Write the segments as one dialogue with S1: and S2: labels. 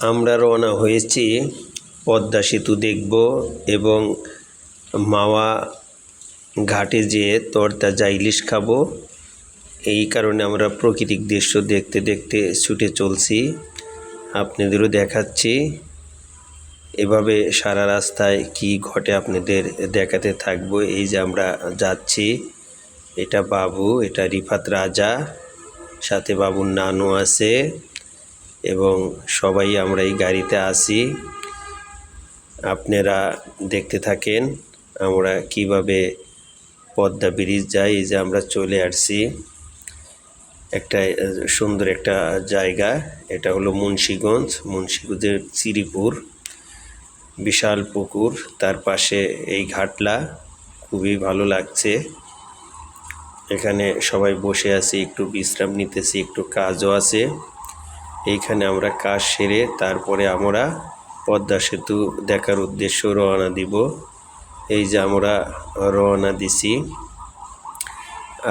S1: আমরা রওনা হয়েছি পদ্মা সেতু দেখব এবং মাওয়া ঘাটে যেয়ে তরতাজা ইলিশ খাবো। এই কারণে আমরা প্রাকৃতিক দৃশ্য দেখতে দেখতে ছুটে চলছি, আপনাদেরও দেখাচ্ছি। এভাবে সারা রাস্তায় কি ঘটে আপনাদের দেখাতে থাকবো। এই যে আমরা যাচ্ছি, এটা বাবু, এটা রিফাত রাজা, সাথে বাবুর নানু আছে এবং সবাই আমরা এই গাড়িতে আছি। আপনারা দেখতে থাকেন আমরা কিভাবে পদ্মা ব্রিজ যাই। এই যে আমরা চলে আসছি একটা সুন্দর একটা জায়গা, এটা হলো মুন্সিগঞ্জের শ্রীপুর, বিশাল পুকুর, তার পাশে এই ঘাটলা, খুবই ভালো লাগছে। এখানে সবাই বসে আছি, একটু বিশ্রাম নিতেছি, একটু কাজও আছে। এইখানে আমরা কাজ সেরে তারপরে আমরা পদ্মা সেতু দেখার উদ্দেশ্য রওনা দিব। এই যে আমরা রওনা দিছি,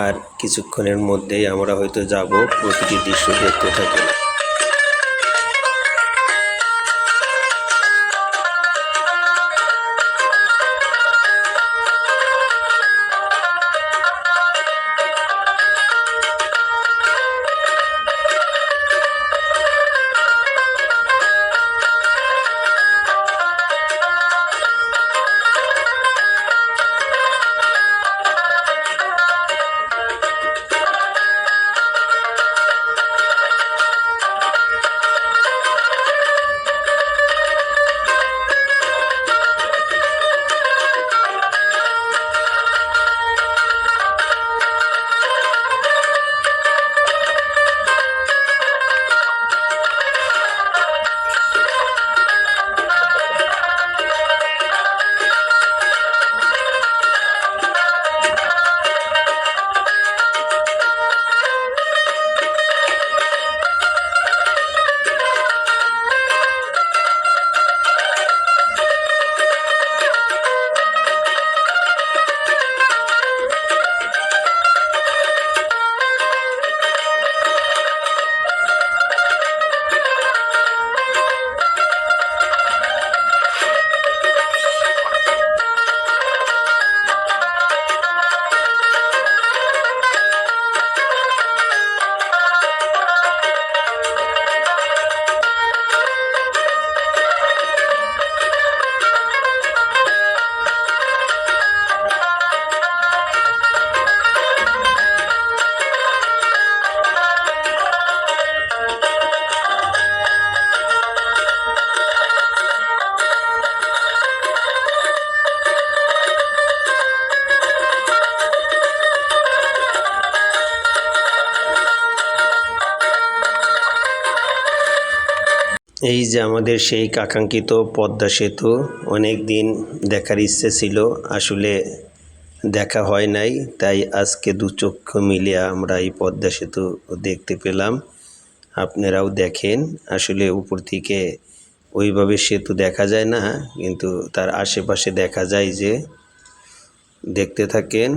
S1: আর কিছুক্ষণের মধ্যেই আমরা হয়তো যাব। প্রতিটি দৃশ্য দেখতে থাকি। এই যে আমাদের সেই কাঙ্ক্ষিত পদ্মা সেতু, অনেক দিন দেখার ইচ্ছে ছিল, আসলে দেখা হয় নাই, তাই আজকে দু চক্ষু মিলিয়ে আমরা এই পদ্মা সেতু দেখতে পেলাম। আপনারাও দেখেন, আসলে উপর থেকে ওইভাবে সেতু দেখা যায় না, কিন্তু তার আশেপাশে দেখা যায়। যে দেখতে থাকেন।